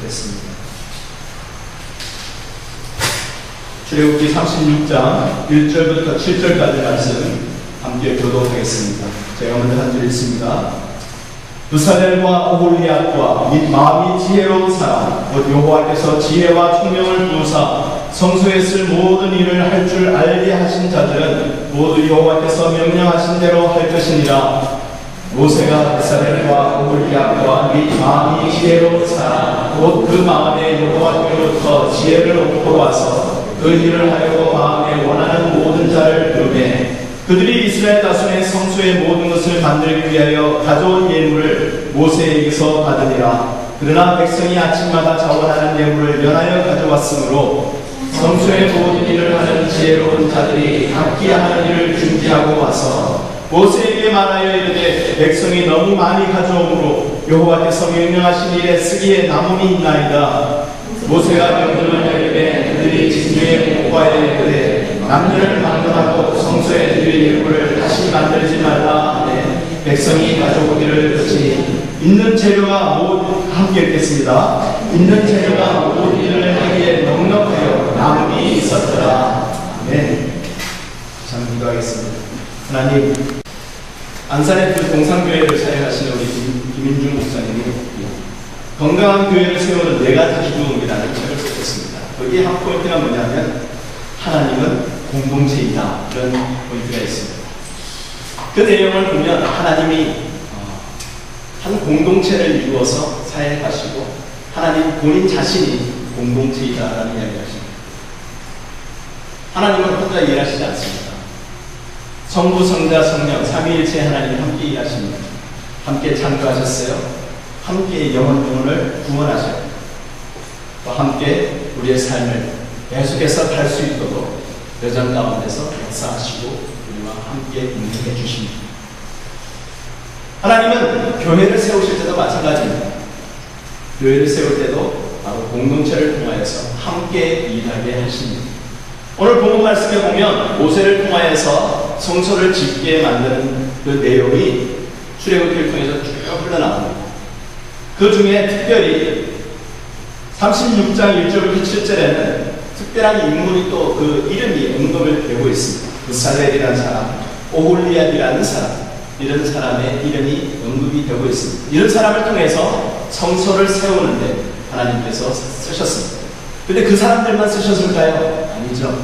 됐습니다. 출애굽기 36장 1절부터 7절까지 말씀 함께 교독하겠습니다. 제가 먼저 한 줄 읽습니다. 브살렐과 오홀리압과 및 마음이 지혜로운 사람 곧 여호와께서 지혜와 총명을 부으사 성소에 쓸 모든 일을 할 줄 알게 하신 자들은 모두 여호와께서 명령하신 대로 할 것이니라. 모세가 브살렐과 오홀리압과 및 마음이 지혜로운 사람 곧 그 마음에 여호와께로부터 지혜를 얻고 와서 그 일을 하려고 마음에 원하는 모든 자를 부르매 그들이 이스라엘 자손의 성소의 모든 것을 만들기 위하여 가져온 예물을 모세에게서 받으니라. 그러나 백성이 아침마다 자원하는 예물을 연하여 가져왔으므로 성소의 모든 일을 하는 지혜로운 자들이 각기 하는 일을 준비하고 와서 모세에게 말하여 이르되 백성이 너무 많이 가져오므로 여호와께서 명령하신 일에 쓰기에 남음이 있나이다. 모세가 명령을 내리되 그들이 진주에 목과에 그래 남녀를 방문하고 성소에 드릴 예물을 다시 만들지 말라 하되 백성이 가져오기를 그치 있는 재료가 함께 읽겠습니다. 있는 재료가 모든 일을 하기에 넉넉하여 남음이 있었더라. 아멘. 참 기도하겠습니다. 하나님, 안산의 그 동산교회를 사역하시는 우리 김인중 목사님이 건강한 교회를 세우는 4가지 기도문이라는 책을 쓰셨습니다. 거기에 한 포인트가 뭐냐면 하나님은 공동체이다, 이런 포인트가 있습니다. 그 내용을 보면 하나님이 한 공동체를 이루어서 사역하시고 하나님 본인 자신이 공동체이다라는 이야기를 하십니다. 하나님은 혼자 일하시지 않습니다. 성부, 성자, 성령, 삼위일체 하나님이 함께 일하십니다. 함께 창조하셨어요. 함께 영혼을 구원하셔요. 또 함께 우리의 삶을 계속해서 갈 수 있도록 여정 가운데서 역사하시고 우리와 함께 운행해 주십니다. 하나님은 교회를 세우실 때도 마찬가지입니다. 교회를 세울 때도 바로 공동체를 통하여서 함께 일하게 하십니다. 오늘 본문 말씀에 보면 모세를 통하여서 성소를 짓게 만드는 그 내용이 출애굽기를 통해서 쭉 흘러나옵니다. 그 중에 특별히 36장 1절부터 7절에는 특별한 인물이 또 그 이름이 언급을 되고 있습니다. 브살렐이라는 사람, 오홀리압이라는 사람, 이런 사람의 이름이 언급이 되고 있습니다. 이런 사람을 통해서 성소를 세우는데 하나님께서 쓰셨습니다. 근데 그 사람들만 쓰셨을까요? 아니죠.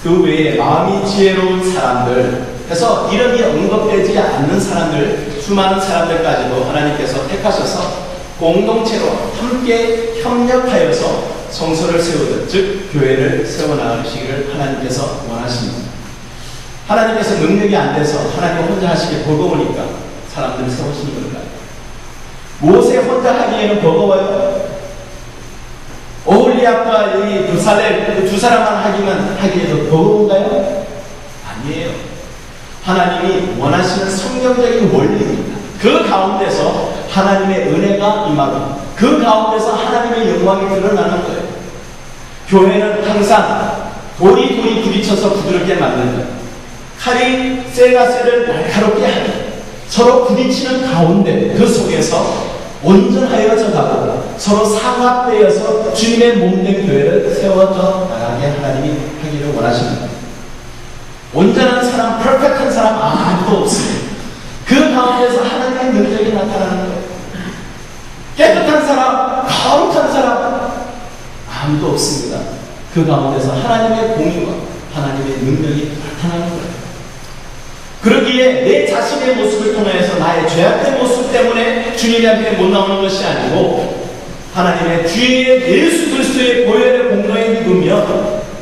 그 외에 마음이 지혜로운 사람들, 해서 이름이 언급되지 않는 사람들, 수많은 사람들까지도 하나님께서 택하셔서 공동체로 함께 협력하여서 성소를 세우듯, 즉 교회를 세워나가시기를 하나님께서 원하십니다. 하나님께서 능력이 안 돼서 하나님 혼자 하시기 버거우니까 사람들을 세우시는 걸까요? 모세 혼자 하기에는 버거워요? 오홀리압과 이 브살렐 그 두 사람만 하기에도 버거운가요? 아니에요. 하나님이 원하시는 성경적인 원리입니다. 그 가운데서 하나님의 은혜가 임하고 그 가운데서 하나님의 영광이 드러나는 거예요. 교회는 항상 돌이 부딪혀서 부드럽게 만드는 거예요. 칼이 쇠가 쇠를 날카롭게 하는 서로 부딪히는 가운데 그 속에서 온전하여져 가고 서로 상합되어서 주님의 몸된 교회를 세워져 나가게 하나님이 하기를 원하십니다. 온전한 사람, 퍼펙트한 사람 아무도 없습니다. 그 가운데서 하나님의 능력이 나타나는 거예요. 깨끗한 사람, 거룩한 사람 아무도 없습니다. 그 가운데서 하나님의 공의와 하나님의 능력이 나타나는 거예요. 그러기에 내 자신의 모습을 통해서 나의 죄악된 모습 때문에 주님 앞에 못 나오는 것이 아니고 하나님의 주의 예수 그리스도의 보혈의 공로에 믿으며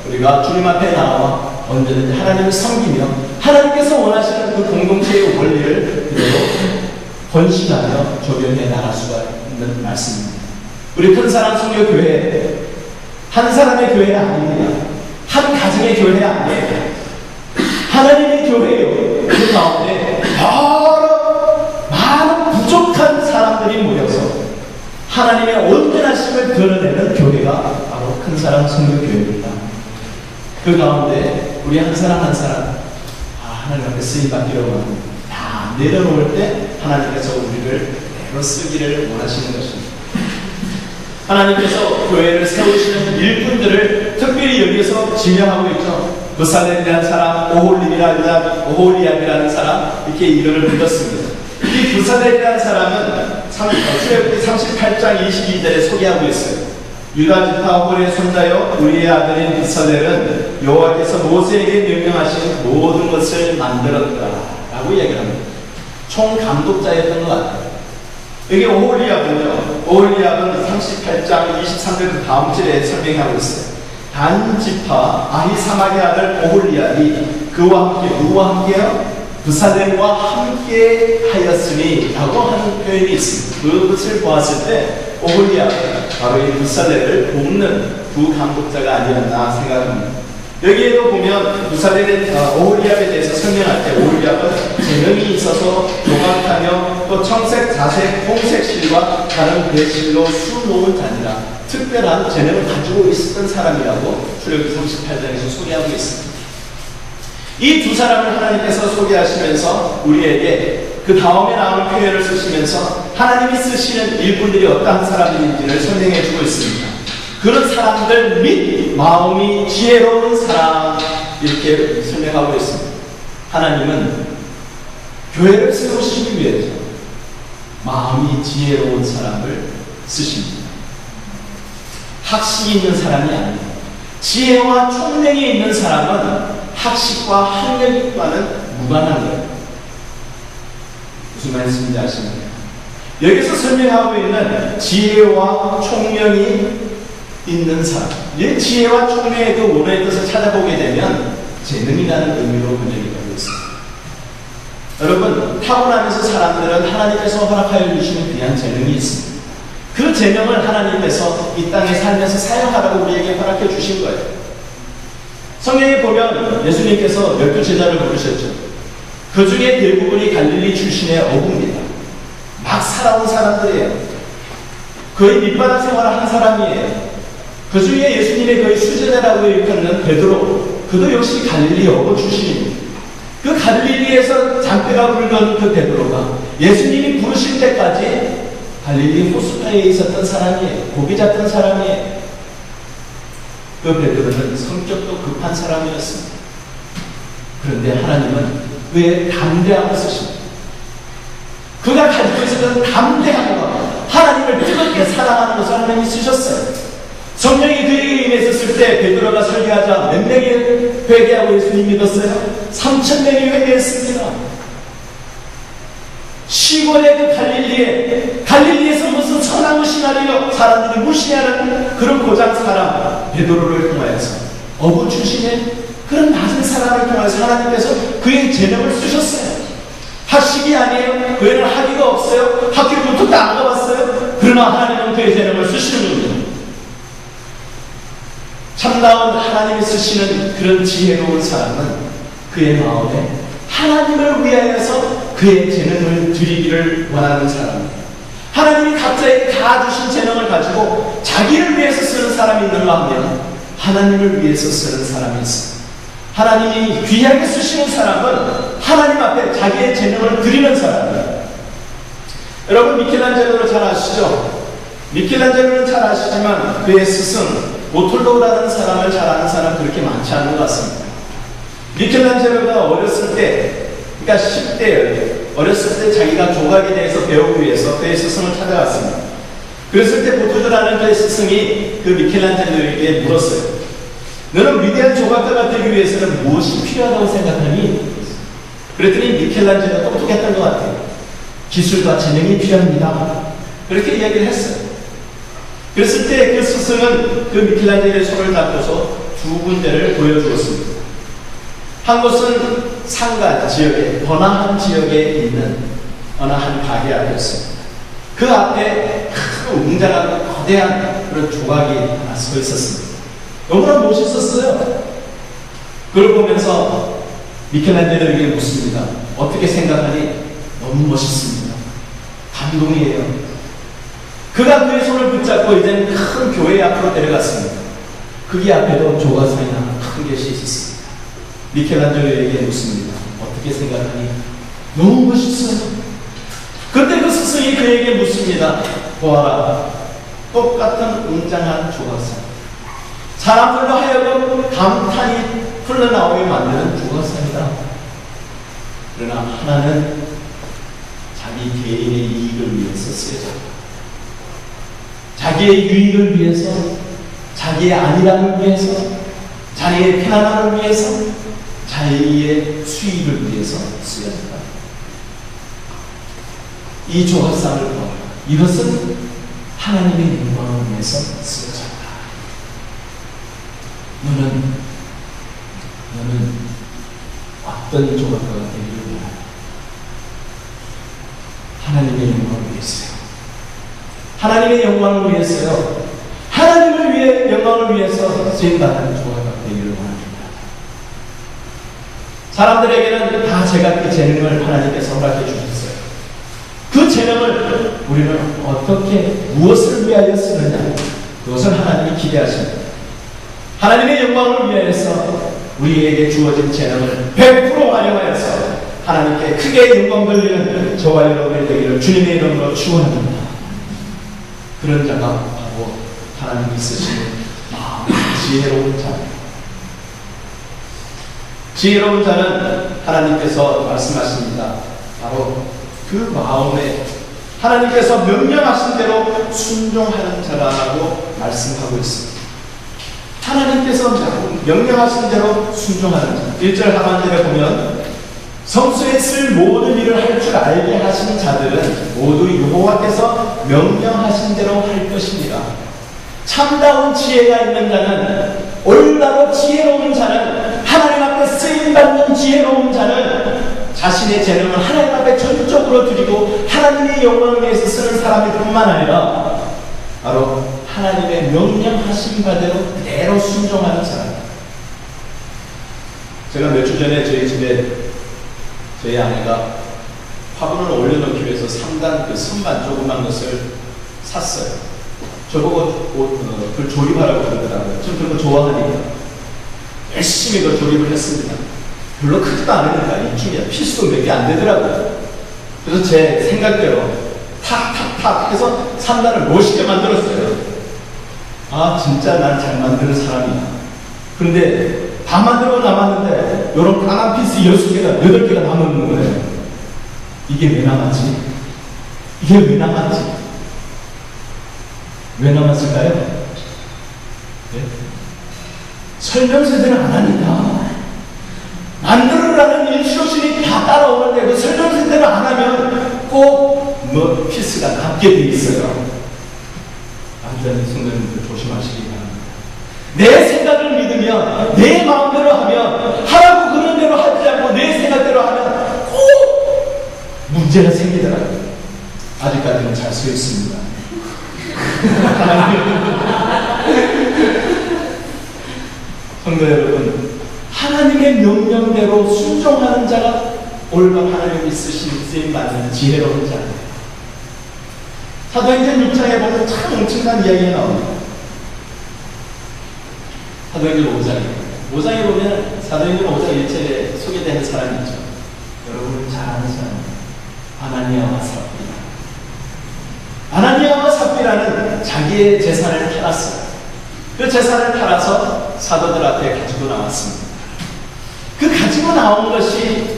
우리가 주님 앞에 나와 언제든지 하나님을 섬기며 하나님께서 원하시는 그 공동체의 원리를 그대로 헌신하며 적용해 나갈 수가 있는 말씀입니다. 우리 큰사랑 선교교회 한 사람의 교회 아닙니다. 한 가정의 교회 아니에요. 하나님의 교회요. 그 가운데 여러 많은 부족한 사람들이 모여서 하나님의 온전하심을 드러내는 교회가 바로 큰사랑 선교교회입니다. 그 가운데 우리 한 사람 한 사람 하나님 앞에 쓰임받기로 하는 다 내려놓을 때 하나님께서 우리를 내로 쓰기를 원하시는 것입니다. 하나님께서 교회를 세우시는 일꾼들을 특별히 여기서 지명하고 있죠. 부살렘이라는 사람, 오홀리압이라는 사람, 이렇게 이름을 불렀습니다. 이 부살렘이라는 사람은 출애굽기 38장 22절에 소개하고 있어요. 유다 지파 홀의 손자여 우리의 아들인 부살렘은 여호와께서 모세에게 명령하신 모든 것을 만들었다라고 얘기를 합니다. 총 감독자였던 것 같아요. 여기 오홀리압은요, 오홀리압은 38장 23절 그 다음 절에 설명하고 있어요. 단 지파 아히사막의 아들 오홀리압이 그와 함께, 누구와 함께요? 부살렘과 함께 하였으니 라고 하는 표현이 있습니다. 그것을 보았을 때 오홀리압, 바로 이 부살렘을 돕는 두 감독자가 아니었나 생각합니다. 여기에도 보면 부살렘의 오홀리압에 대해서 설명할 때 오홀리압은 재능이 있어서 조각하며 또 청색, 자색, 홍색 실과 다른 배실로 수놓은 자니라, 특별한 재능을 가지고 있었던 사람이라고 출애굽기 38장에서 소개하고 있습니다. 이 두 사람을 하나님께서 소개하시면서 우리에게 그 다음에 나오는 표현을 쓰시면서 하나님이 쓰시는 일꾼들이 어떠한 사람들인지를 설명해 주고 있습니다. 그런 사람들 및 마음이 지혜로운 사람, 이렇게 설명하고 있습니다. 하나님은 교회를 세우시기 위해서 마음이 지혜로운 사람을 쓰십니다. 학식이 있는 사람이 아닙니다. 지혜와 총명이 있는 사람은 학식과 학력과는 무관한 거예요. 무슨 말씀인지 아시나요? 여기서 설명하고 있는 지혜와 총명이 있는 사람, 이 지혜와 총명의 그 원어의 뜻을 찾아보게 되면 재능이라는 의미로 번역이 되고 있습니다. 여러분, 타고나면서 사람들은 하나님께서 허락하여 주시는 귀한 재능이 있습니다. 그 재능을 하나님께서 이 땅에 살면서 사용하라고 우리에게 허락해 주신 거예요. 성경에 보면 예수님께서 12제자를 부르셨죠. 그 중에 대부분이 갈릴리 출신의 어부입니다. 막 살아온 사람들이에요. 거의 밑바닥 생활을 한 사람이에요. 그 중에 예수님의 거의 수제자라고 일컫는 베드로, 그도 역시 갈릴리 어부 출신입니다. 그 갈릴리에서 잔뼈가 굵은 그 베드로가 예수님이 부르실 때까지 갈릴리 호수가에 있었던 사람이에요. 고기 잡던 사람이에요. 그 베드로는 성격도 급한 사람이었습니다. 그런데 하나님은 그의 담대함을 쓰십니다. 그가 가지고 있었던 담대함과 하나님을 뜨겁게 사랑하는 것을 하나님이 쓰셨어요. 성령이 그에게 임했었을 때 베드로가 설교하자 몇 명이 회개하고 예수님 믿었어요? 3,000명이 회개했습니다. 시골의 그 갈릴리에서 무슨 선한 시나리오, 사람들이 무시하는 그런 고장 사람 베드로를 통하여서 어부 출신의 그런 낮은 사람을 통해서 하나님께서 그의 재능을 쓰셨어요. 학식이 아니에요. 그애는 학위가 없어요. 학교부터 안 가봤어요. 그러나 하나님은 그의 재능을 쓰시는 겁니다. 참다운 하나님이 쓰시는 그런 지혜로운 사람은 그의 마음에 하나님을 위하여서 그의 재능을 드리기를 원하는 사람입니다. 하나님이 각자에게 다 주신 재능을 가지고 자기를 위해서 쓰는 사람이 있는가 하면 하나님을 위해서 쓰는 사람이 있습니다. 하나님이 귀하게 쓰시는 사람은 하나님 앞에 자기의 재능을 드리는 사람입니다. 여러분, 미켈란젤로를 잘 아시죠? 미켈란젤로는 잘 아시지만 그의 스승 보톨로라는 사람을 잘 아는 사람 그렇게 많지 않은 것 같습니다. 미켈란젤로가 어렸을 때, 그러니까 10대예요. 어렸을 때 자기가 조각에 대해서 배우기 위해서 그의 스승을 찾아갔습니다. 그랬을 때 보톨로라는 그의 스승이 그 미켈란젤로에게 물었어요. 너는 위대한 조각가가 되기 위해서는 무엇이 필요하다고 생각하니? 그랬더니 미켈란젤로가 똑똑했던 것 같아요. 기술과 재능이 필요합니다. 그렇게 이야기를 했어요. 그랬을 때 그 스승은 그 미켈란젤로의 손을 잡고서 두 군데를 보여주었습니다. 한 곳은 상가 지역에, 번화한 지역에 있는 어느 한 가게 앞이었습니다. 그 앞에 큰 웅장하고 거대한 그런 조각이 하나 서 있었습니다. 너무나 멋있었어요. 그걸 보면서 미켈란젤로에게 묻습니다. 어떻게 생각하니? 너무 멋있습니다. 감동이에요. 그가 그의 손을 붙잡고 이제는 큰 교회 앞으로 데려갔습니다. 거기 앞에도 조각상이 하나 큰 것이 있었습니다. 미켈란젤로에게 묻습니다. 어떻게 생각하니? 너무 멋있어요. 그때 그 스승이 그에게 묻습니다. 보아라, 똑같은 웅장한 조각상, 사람들로 하여금 감탄이 흘러나오게 만드는 조각상이다. 그러나 하나는 자기 개인의 이익을 위해서 쓰여졌다. 자기의 유익을 위해서, 자기의 안일함을 위해서, 자기의 편안함을 위해서, 자기의 수익을 위해서 쓰여졌다. 이 조각상을 보아 이것은 하나님의 영광을 위해서 쓰여졌다. 너는 어떤 조각가가 되기를 원하냐? 하나님의 영광을 위해서요. 하나님의 영광을 위해서요. 하나님을 위해 영광을 위해서 쓰임받는 조각가가 되기를 원합니다. 사람들에게는 다 제각기 재능을 하나님께서 허락해 주셨어요. 그 재능을 우리는 어떻게 무엇을 위하여 쓰느냐? 그것을 하나님이 기대하십니다. 하나님의 영광을 위하여서 우리에게 주어진 재능을 100% 활용하여서 하나님께 크게 영광 돌리는 저와 여러분이 되기를 주님의 이름으로 축원합니다. 그런 자가 바로 하나님이 쓰시는 지혜로운 자입니다. 지혜로운 자는 하나님께서 말씀하십니다. 바로 그 마음에 하나님께서 명령하신 대로 순종하는 자라고 말씀하고 있습니다. 하나님께서 명령하신 대로 순종하는 자. 1절 하반절에 보면 성소에 쓸 모든 일을 할 줄 알게 하신 자들은 모두 여호와께서 명령하신 대로 할 것이니라. 참다운 지혜가 있는 자는, 올바로 지혜로운 자는, 하나님 앞에 쓰임받는 지혜로운 자는 자신의 재능을 하나님 앞에 전적으로 드리고 하나님의 영광을 위해서 쓰는 사람일 뿐만 아니라 바로 하나님의 명령하신 바대로 그대로 순종하는 사람. 제가 몇 주 전에 저희 집에 저희 아내가 화분을 올려놓기 위해서 3단 그 선반 조그만 것을 샀어요. 저보고 그걸 조립하라고 그러더라고요. 좀 그런 거 좋아하니까 열심히 그걸 조립을 했습니다. 별로 크지도 않으니까 일주일에 피수도 몇 개 안 되더라고요. 그래서 제 생각대로 탁탁탁 해서 3단을 멋있게 만들었어요. 아, 진짜 난 잘 만드는 사람이야. 그런데 다 만들고 남았는데 요런 까만 피스 6개가 8개가 남은 거예요. 이게 왜 남았지? 이게 왜 남았지? 왜 남았을까요? 네? 설명서들은 안 하니까. 만들으라는 인스트럭션이 다 따라오는데 그 설명서대로 안 하면 꼭 뭐 피스가 남게 돼 있어요. 완전히 성도님들 조심하시기 바랍니다. 내 생각을 믿으면, 내 마음대로 하면, 하라고 그런 대로 하지 않고 내 생각대로 하면 꼭 문제가 생기더라고요. 아직까지는 잘 서 있습니다. 성도 여러분, 하나님의 명령대로 순종하는 자가 올바른 하나님이 쓰신 쓰임받는 지혜로운 자입니다. 사도행전 6장에 보면 참 엄청난 이야기가 나옵니다. 사도행전 5장에 보면 사도행전 5장 1절에 소개되는 사람이 있죠. 여러분 잘 아는 사람, 아나니아와 삽비라. 아나니아와 삽비라는 자기의 재산을 팔았어요. 그 재산을 팔아서 사도들 앞에 가지고 나왔습니다. 그 가지고 나온 것이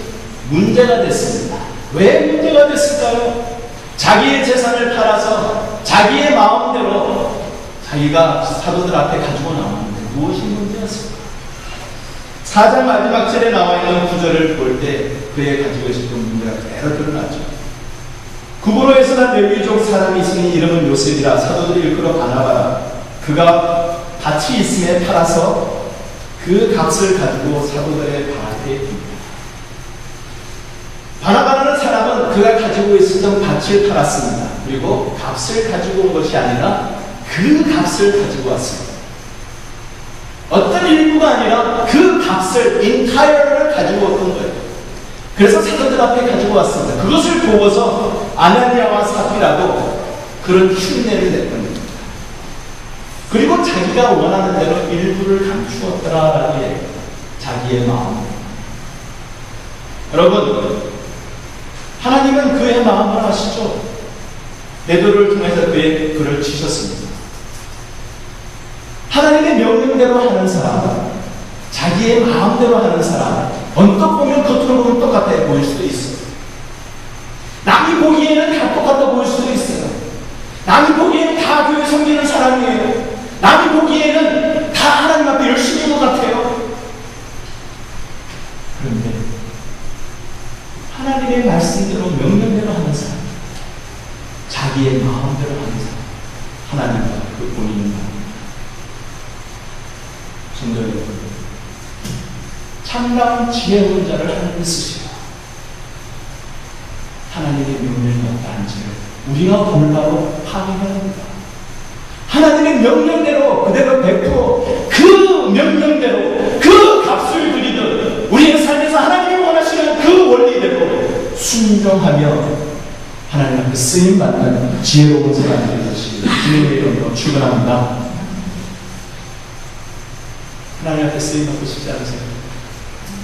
문제가 됐습니다. 왜 문제가 됐을까요? 자기의 재산을 팔아서 자기의 마음대로 자기가 사도들 앞에 가지고 나왔는데 무엇이 문제였을까? 4장 마지막 절에 나와 있는 구절을 볼 때 그의 가지고 있었던 문제가 그대로 드러났죠. 구브로에서 난 레위족 사람이 있으니 이름은 요셉이라 사도들이 일컬어 바나바라. 그가 밭이 있음에 팔아서 그 값을 가지고 사도들의 밭에 줍니다. 바나바라는 사람은 그가 가지고 있었던 밭을 팔았습니다. 그리고 값을 가지고 온 것이 아니라 그 값을 가지고 왔습니다. 어떤 일부가 아니라 그 값을, 인타이어를 가지고 왔던 거예요. 그래서 사도들 앞에 가지고 왔습니다. 그것을 보고서 아나니아와 삽비라고 그런 흉내를 냈던 겁니다. 그리고 자기가 원하는 대로 일부를 감추었더라라는 게 자기의 마음입니다. 여러분, 하나님은 그의 마음을 아시죠? 베드로를 통해서 그의 글을 치셨습니다. 하나님의 명령대로 하는 사람, 자기의 마음대로 하는 사람, 언뜻 보면 겉으로 보면 똑같아 보일 수도 있어요. 남이 보기에는 다 똑같아 보일 수도 있어요. 남이 보기에는 다 교회 섬기는 사람이에요. 남이 보기에는 다 하나님 앞에 열심인 것 같아요. 그런데 하나님의 말씀대로 명령대로 하는 사람, 자기의 마음대로 하는 사람, 하나님과 그 본인은 말입니다. 성도 여러분, 참다운 지혜로운 자를 하나님이 쓰시고 하나님의 명령이 없다는 지를 우리가 올바로 파악해야 합니다. 하나님의 명령대로 그대로 베풀어 그 명령대로 그 값을 드리듯 우리의 삶에서 하나님이 원하시는 그 원리대로 순종하며 하나님 앞에 쓰임받는 지혜로운 사람들이 되시기를 주님의 이름으로 축원합니다. 하나님 앞에 쓰임받고 싶지 않으세요?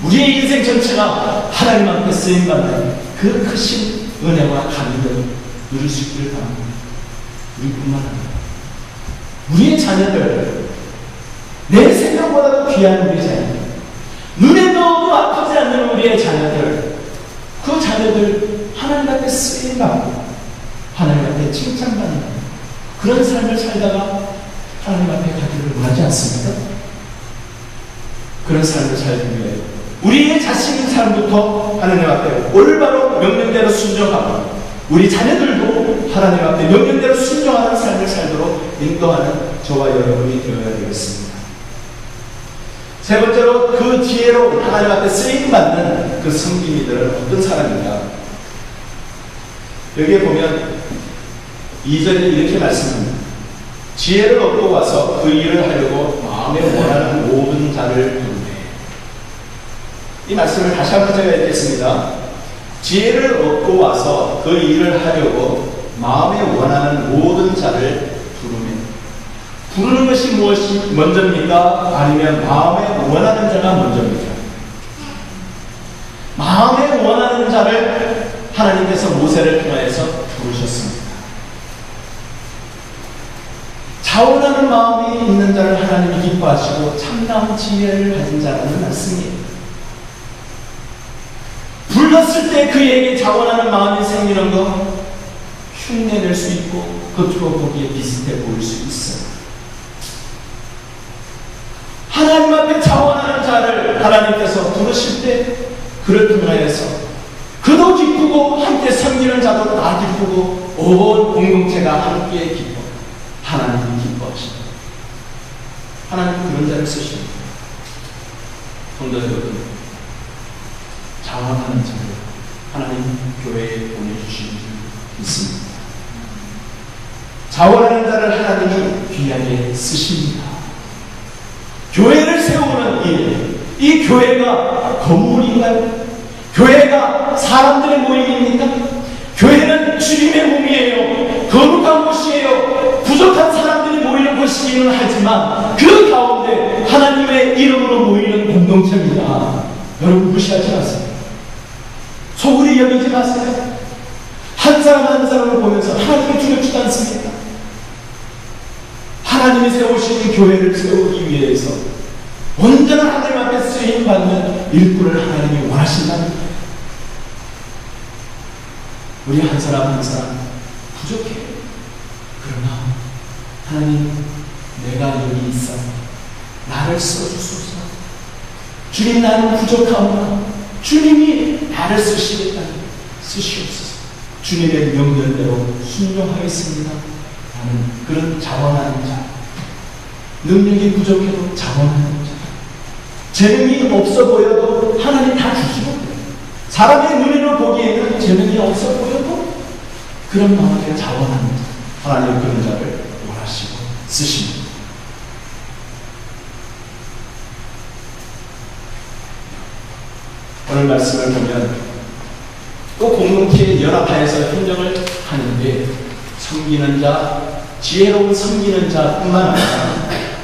우리의 인생 전체가 하나님 앞에 쓰임받는 그 크신 은혜와 감격을 누릴 수 있기를 바랍니다. 우리뿐만 아니라 우리의 자녀들, 내 생각보다도 귀한 우리의 자녀들, 눈에 넣어도 아프지 않는 우리의 자녀들, 그 자녀들 하나님 앞에 쓰임받고 하나님 앞에 칭찬받는 그런 삶을 살다가 하나님 앞에 가기를 원하지 않습니까? 그런 삶을 살기 위해 우리의 자신의 삶부터 하나님 앞에 올바로 명령대로 순종하고 우리 자녀들도 하나님 앞에 명령대로 순종하는 삶을 살도록 인도하는 저와 여러분이 되어야 되겠습니다. 세 번째로 그 지혜로 하나님 앞에 쓰임받는 그 섬김이들은 어떤 사람인가? 여기에 보면 2절에 이렇게 말씀합니다. 지혜를 얻고 와서 그 일을 하려고 마음에 원하는 모든 자를 부르네. 이 말씀을 다시 한번 제가 읽겠습니다. 지혜를 얻고 와서 그 일을 하려고 마음에 원하는 모든 자를 부르네. 부르는 것이 무엇이 먼저입니까? 아니면 마음에 원하는 자가 먼저입니까? 마음에 원하는 자를 하나님께서 모세를 통하여서 부르셨습니다. 자원하는 마음이 있는 자를 하나님이 기뻐하시고 참다운 지혜를 가진 자라는 말씀이에요. 불렀을 때 그에게 자원하는 마음이 생기는 것 흉내낼 수 있고 겉으로 보기에 비슷해 보일 수 있어요. 하나님 앞에 자원하는 자를 하나님께서 부르실 때 그를 통하여서 그도 기쁘고 함께 섬기는 자도 다 기쁘고 온 공동체가 함께 기뻐 하나님이 기뻐하십니다. 하나님은 그런 자를 쓰십니다. 성도 여러분, 자원하는 자를 하나님 교회에 보내주신 줄 믿습니다. 자원하는 자를 하나님이 귀하게 쓰십니다. 교회를 세우는 일, 이 교회가 건물인가요? 교회가 사람들의 모임입니까? 교회는 주님의 몸이에요. 거룩한 곳이에요. 부족한 사람들이 모이는 곳이기는 하지만 그 가운데 하나님의 이름으로 모이는 공동체입니다. 여러분 무시하지 마세요. 소홀히 여기지 마세요. 한 사람 한 사람을 보면서 하나님을 두렵지도 않습니까? 하나님이 세우신 교회를 세우기 위해서 온전한 하나님 앞에 쓰임받는 일꾼을 하나님이 원하신답니다. 우리 한 사람 한 사람 부족해요. 그러나 하나님, 내가 여기 있어 나를 써주소서. 주님, 나는 부족하오나 주님이 나를 쓰시겠다니 쓰시옵소서. 주님의 명령대로 순종하겠습니다. 나는 그런 자원하는 자, 능력이 부족해도 자원하는 자, 재능이 없어 보여도 하나님 다 주시고 사람의 눈으로 보기에는 재능이 없어 보여도 그런 마음에 자원하는 자, 하나님 그런 자를 원하시고 쓰십니다. 오늘 말씀을 보면 또 공동체에 연합하여서 행정을 하는데 섬기는 자, 지혜로운 섬기는 자뿐만 아니라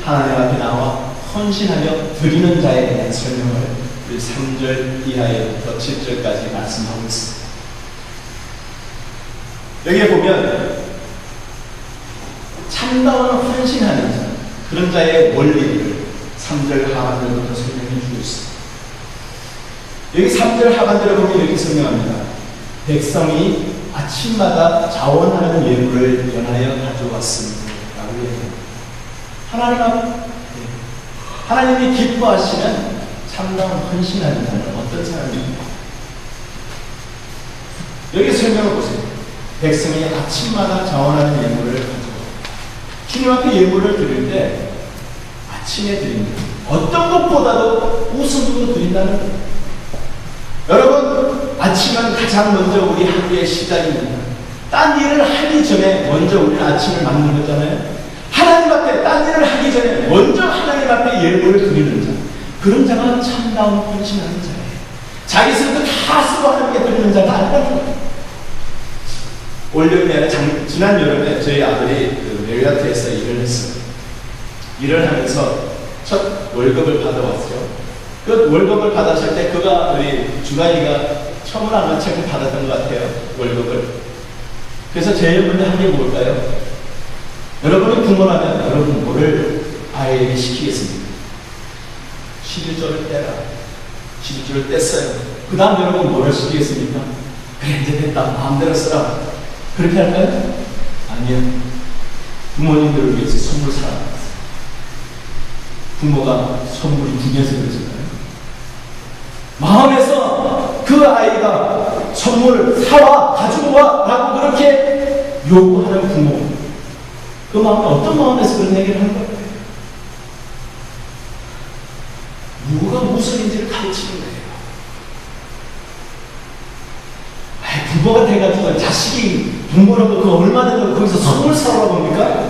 하나님 앞에 나와 헌신하며 드리는 자에 대한 설명을 우리 3절 이하에부터 7절까지 말씀하고 있습니다. 여기에 보면 참다운 헌신하는 자, 그런 자의 원리를 3절 하반절부터 설명해 주고 있습니다. 여기 3절 하반절에 보면 이렇게 설명합니다. 백성이 아침마다 자원하는 예물을 연하여 가져왔습니다. 라고 얘기합니다. 하나님이 기뻐하시는 참다운 헌신하는 자는 어떤 사람입니까? 여기 설명을 보세요. 백성이 아침마다 자원하는 예물을 가져와. 주님 앞에 예물을 드릴 때 아침에 드립니다. 어떤 것보다도 우선으로 드린다는 거예요. 여러분, 아침은 가장 먼저 우리 하루의 시작입니다. 딴 일을 하기 전에 먼저 우리는 아침을 맞는 거잖아요. 하나님 앞에 딴 일을 하기 전에 먼저 하나님 앞에 예물을 드리는 자, 그런 자가 참다운 헌신하는 자예요. 자기 스스로 다 쓰고 하나님께 드리는 자가 아니라는 거예요. 올 여름이 아니라 지난 여름에 저희 아들이 그 메리어트에서 일을 했어요. 일을 하면서 첫 월급을 받아왔죠. 그 월급을 받았을 때 그가 우리 준환이가 처음으로 아마 책을 받았던 것 같아요. 월급을. 그래서 제일 먼저 한 게 뭘까요? 여러분이 부모라면 여러분 뭐를 아이에게 시키겠습니까? 11조를 떼라. 11조를 뗐어요. 그 다음 여러분 뭐를 시키겠습니까? 그래 이제 됐다. 마음대로 쓰라. 그렇게 할까요? 아니요. 부모님들을 위해서 선물 사라. 부모가 선물이 중요해서 그러잖아요. 마음에서 그 아이가 선물을 사와, 가지고 와 라고 그렇게 요구하는 부모, 그 마음에 어떤 마음에서 그런 얘기를 하는 거예요? 뭐가 무엇인지를 가르치는 거예요. 부모가 돼가지고 자식이 부모라고 그 얼마나 거기서 선물 사오라고 합니까?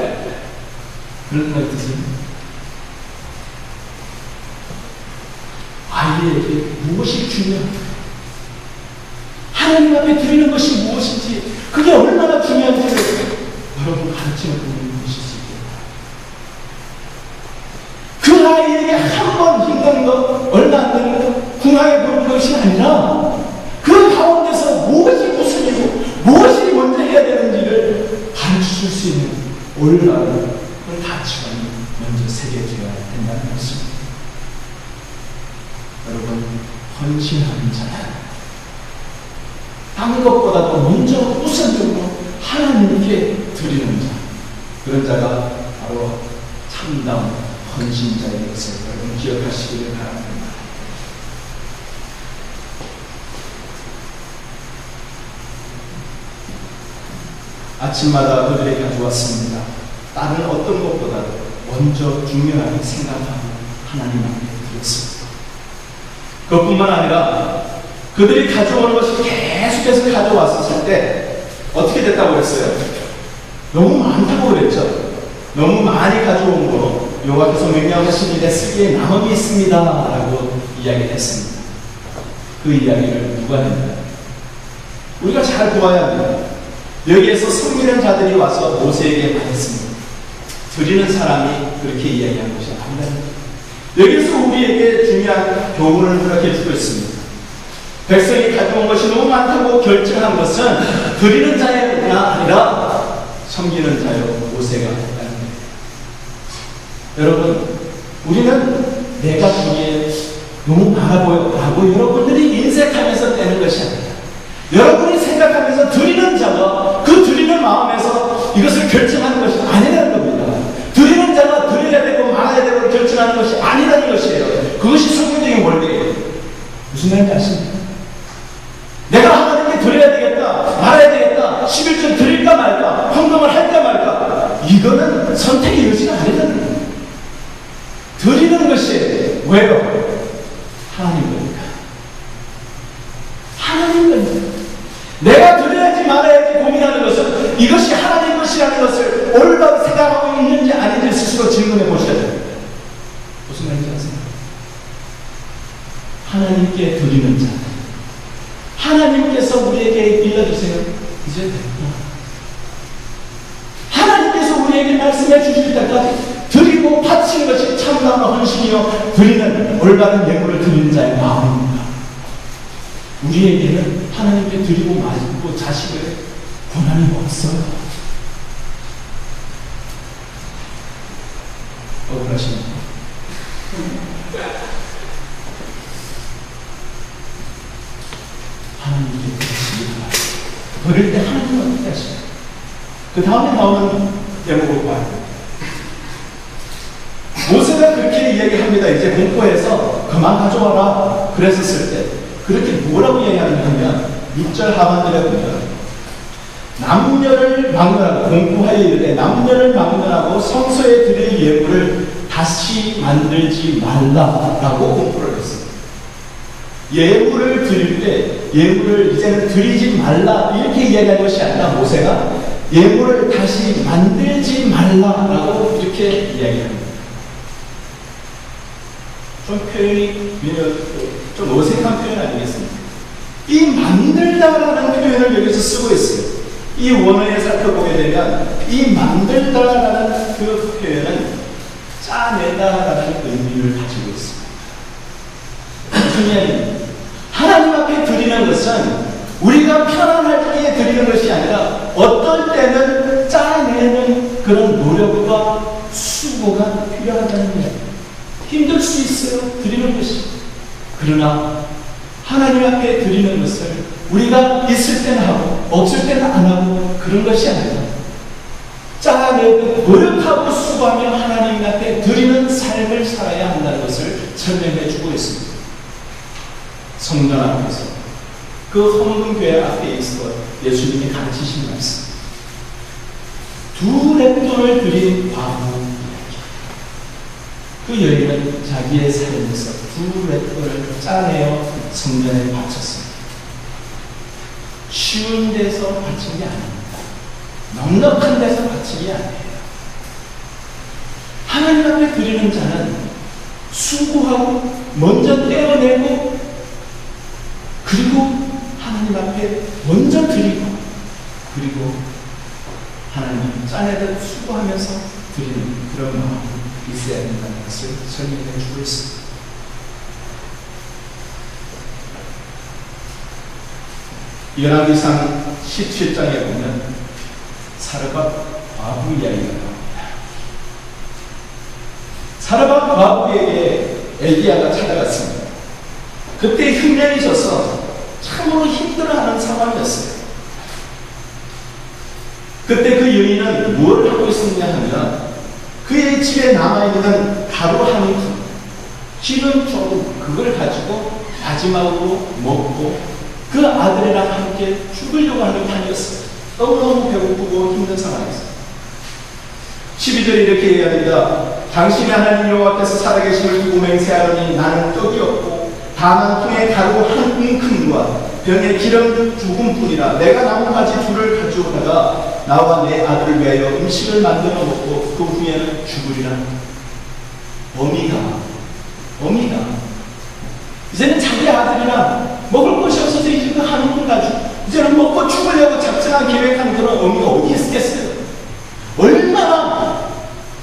그런 생각이 드세요? 아이에게 무엇이 중요한가? 하나님 앞에 드리는 것이 무엇인지, 그게 얼마나 중요한지를 여러분 가르치는 분이 보실 수 있겠다. 그 아이에게 한 번 힘든 것, 얼마 안 되는 것, 궁하게 보는 것이 아니라 그 가운데서 무엇이 무슨 일이고 무엇이 먼저 해야 되는지를 가르쳐 줄 수 있는 올바른 그런 가치관이 먼저 새겨져야 된다는 것입니다. 여러분, 헌신하는 자는 딴 것보다도 먼저 우선적으로 하나님께 드리는 자, 그런 자가 바로 참다운 헌신자의 것을 여러분 기억하시기를 바랍니다. 아침마다 그들이 가져왔습니다. 다른 어떤 것보다도 먼저 중요하게 생각하고 하나님 앞에 드렸습니다. 그것뿐만 아니라 그들이 가져오는 것이 계속해서 가져왔었을 때 어떻게 됐다고 그랬어요? 너무 많다고 그랬죠. 너무 많이 가져온 거 여호와께서 명령하신 일에 쓰기에 남음이 있습니다 라고 이야기를 했습니다. 그 이야기를 누가 했나요? 우리가 잘 보아야 합니다. 여기에서 섬기는 자들이 와서 모세에게 말했습니다. 드리는 사람이 그렇게 이야기한 것이 아니라, 여기서 우리에게 중요한 교훈을 그렇게 주고 있습니다. 백성이 가져온 것이 너무 많다고 결정한 것은 드리는 자가 아니라 섬기는 자요 모세가 했다는 거예요. 여러분, 우리는 내가 보기에 너무 많아 보여라고 여러분들이 인색하면서 떼는 것이 아니라, 여러분이 생각하면서 드리는 자가 그 드리는 마음에서 이것을 결정하는 것이 아니라는 겁니다. 드리는 자가 드려야 되고 말아야 되고 결정하는 것이 아니라는 것이에요. 그것이 성경적인 원리예요. 무슨 말인지 아십니까? 내가 하나님께 드려야 되겠다, 말아야 되겠다, 11조 드릴까 말까, 헌금을 할까 말까, 이거는 선택의 여지가 아니라는 거예요. 드리는 것이 왜요? 하나님 거니까. 하나님 거니까. 내가 드려야지 말아야지 고민하는 것은 이것이 하나님 것이라는 것을 올바로 생각하고 있는지 아닌지 스스로 질문해 보셔야 됩니다. 무슨 말인지 아세요? 하나님께 드리는 자, 하나님께서 우리에게 빌려주세요. 이제 됐구나. 하나님께서 우리에게 말씀해 주실 때까지 드리고 바치는 것이 참다운 헌신이요 드리는 올바른 예물을 드리는 자의 마음입니다. 우리에게는 하나님께 드리고 마시고 자식을 권한이 없어요. 하십니까? 하나님께 드리십니다. 그럴 때 하나님은 어떻게 하십니까? 그 다음에 나오는 대목을 봐요. 모세가 그렇게 이야기합니다. 이제 공포해서 그만 가져와라. 그랬었을 때 그렇게 뭐라고 이야기하냐면 6절 하반절에 보면 남녀를 막론하고 공포하여 이르되 남녀를 막론하고 성소에 드릴 예물을 다시 만들지 말라라고 공포를 했습니다. 예물을 드릴 때 예물을 이제는 드리지 말라 이렇게 이야기한 것이 아니라 모세가 예물을 다시 만들지 말라라고 이렇게 이야기합니다. 좀 표현이 좀 어색한 표현 아니겠습니까? 이 만들다라는 표현을 여기서 쓰고 있어요. 이 원어에 살펴보게 되면 이 만들다라는 그 표현은 짜내다라는 의미를 가지고 있습니다. 무슨 이야기입니까? 하나님 앞에 드리는 것은 우리가 편안할 때에 드리는 것이 아니라 어떨 때는 짜내는 그런 노력과 수고가 필요하다는 이야기입니다. 힘들 수 있어요. 드리는 것이. 그러나 하나님 앞에 드리는 것을 우리가 있을 때는 하고 없을 때는 안 하고 그런 것이 아니라 짜내고 노력하고 수고하며 하나님 앞에 드리는 삶을 살아야 한다는 것을 설명해 주고 있습니다. 성전 앞에서 그 헌금교회 앞에 있어 예수님이 가르치신 말씀. 2 렙돈을 드린 과부 그 여인은 자기의 삶에서 2 렙돈을 짜내어 성전에 바쳤습니다. 쉬운 데서 바친 게 아닙니다. 넉넉한 데서 바친 게 아니에요. 하나님 앞에 드리는 자는 수고하고 먼저 떼어내고 그리고 하나님 앞에 먼저 드리고 그리고 하나님 짜내듯 수고하면서 드리는 그런 마음이 있어야 된다는 것을 설명해 주고 있습니다. 연합기상 17장에 보면 사르밧 과부 이야기가 나옵니다. 사르밧 과부에게 엘리야가 찾아갔습니다. 그때 흉년이 져서 참으로 힘들어하는 상황이었어요. 그때 그 여인은 뭘 하고 있었냐 하면 그의 집에 남아있는 가루 한 움큼, 기름 조금 그걸 가지고 마지막으로 먹고 그 아들이랑 함께 죽으려고 하는 판이었어요. 너무너무 배고프고 힘든 상황이었어요. 12절에 이렇게 얘기합니다. 당신의 하나님 여호와께서 살아계심을 두고 맹세하노니 나는 떡이 없고 다만 통에 가루 한 움큼과 병에 기름 조금뿐이라 내가 나뭇가지 둘을 가져오다가 나와 내 아들을 위하여 음식을 만들어 먹고 그 후에는 죽으리라. 어미가 이제는 자기 아들이랑 먹을 것이 없어서 이제 그 한 움큼 가지고 이제는 먹고 죽으려고 작정한 계획한 그런 어미가 어디 있겠어요? 얼마나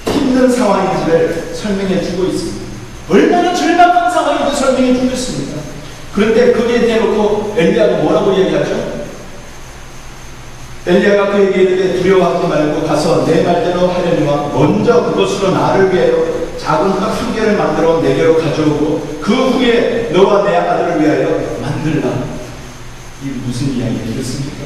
힘든 상황인지를 설명해 주고 있습니다. 얼마나 절박한 상황인지 설명해 주고 있습니다. 그런데 거기에 대놓고 엘리야가 뭐라고 얘기하죠? 엘리야가 그에게 이르되 두려워하지 말고 가서 내 말대로 하려니와 먼저 그것으로 나를 위하여 작은 떡 1개를 만들어 내게로 가져오고 그 후에 너와 내 아들을 위하여 만들라. 이게 무슨 이야기겠습니까?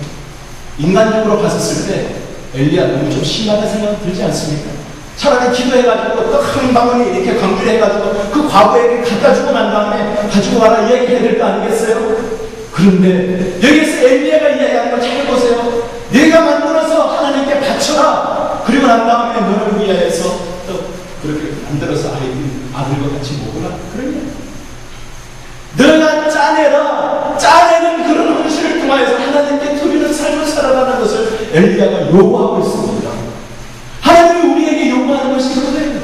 인간적으로 봤었을 때 엘리야 너무 좀 심하다는 생각 들지 않습니까? 차라리 기도해가지고 떡 한 방울이 이렇게 강조해가지고 그 과부에게 갖다 주고 난 다음에 가지고 와라 이야기해야 될 거 아니겠어요? 그런데 여기서 엘리야가 이야기하는 거 잘 보세요. 네가 만들어서 하나님께 바쳐라. 그리고 난 다음에 너를 위하여서 또 그렇게 만들어서 아들과 같이 먹으라. 그러냐? 너가 짜내는 그런 헌신을 통하여서 하나님께 드리는 삶을 살아가는 것을 엘리야가 요구하고 있습니다. 하나님이 우리에게 요구하는 것이 그거예요.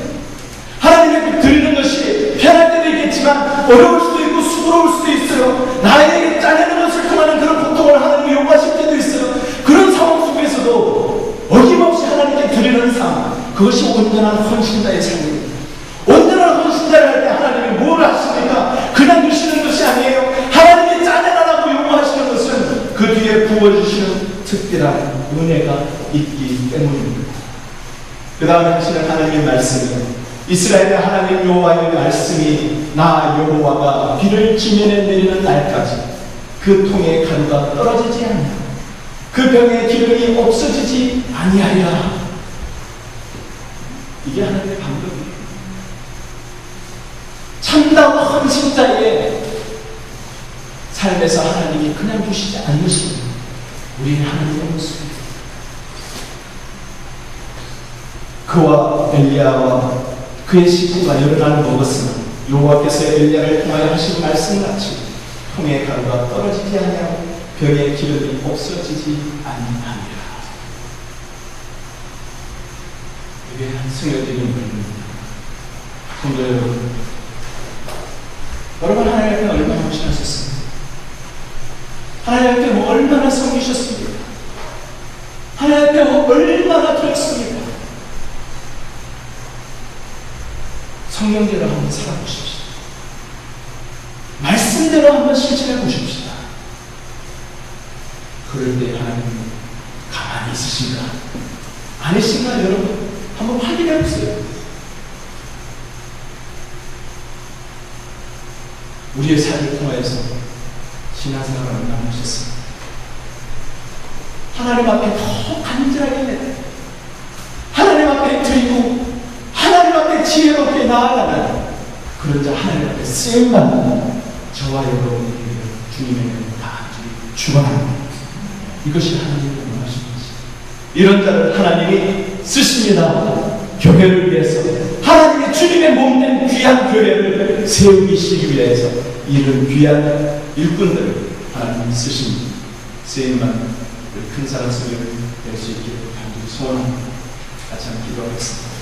하나님께 드리는 것이 편할 때도 있겠지만 어려울 수도 있고 수고로울 수도 있어요. 나에게 짜내는 것을 통하는 그런 고통을 하나님이 요구하실 때도 있어요. 그런 상황 속에서도 어김없이 하나님께 드리는 삶, 그것이 온전한 헌신자의 삶입니다. 온전한 헌신자를 할 때 하나님이 뭘 하십니까? 그냥 주시는 것이 아니에요. 하나님이 짜내라라고 요구하시는 것은 그 뒤에 부어주시는 특별한 은혜가 있기 때문입니다. 그 다음에 하시는 하나님의 말씀이 이스라엘의 하나님 여호와의 말씀이 나 여호와가 비를 지면에 내리는 날까지 그 통에 가루가 떨어지지 않냐, 그 병에 기름이 없어지지 아니하리라. 이게 하나님의 방법이에요. 참다운 헌신자의 삶에서 하나님이 그냥 두시지 않으시고 우리는 하나님의 모습입니다. 그와 엘리야와 그의 식구가 여러 날 먹었으나 여호와께서 엘리야를 통하여 하신 말씀같이 통에 가루가 떨어지지 아니하고 병에 기름이 없어지지 아니하니라. 이게 한 스며드는 부분입니다. 성도 여러분, 여러분 하나님 앞에 얼마나 헌신하셨습니까? 하나님 앞에 얼마나 섬기셨습니까? 하나님 앞에 얼마나 드렸습니까? 성경대로 한번 살아보십시오. 말씀대로 한번 실천해 보십시다. 그럴 때 하나님은 가만히 있으신가? 아니신가? 여러분 한번 확인해 보세요. 우리의 삶을 통해서 신앙생활을 얼마나 하셨습니까? 하나님 앞에 더 간절하게 내다 하나님 앞에 드리고 하나님 앞에 지혜롭게 나아가는 그런 자 하나님 앞에 쓰임받는 저와 여러분에게 주님의 다 축원합니다. 이것이 하나님의 원하시는 것입니다. 이런 자를 하나님이 쓰십니다. 교회를 위해서 하나님의 주님의 몸된 귀한 교회를 세우기 위해서 이런 귀한 일꾼들을 하나님이 쓰십니다. 쓰임받는 큰 사랑 속에 될 수 있기를 간절히 소원합니다. 같이 한번 기도하겠습니다.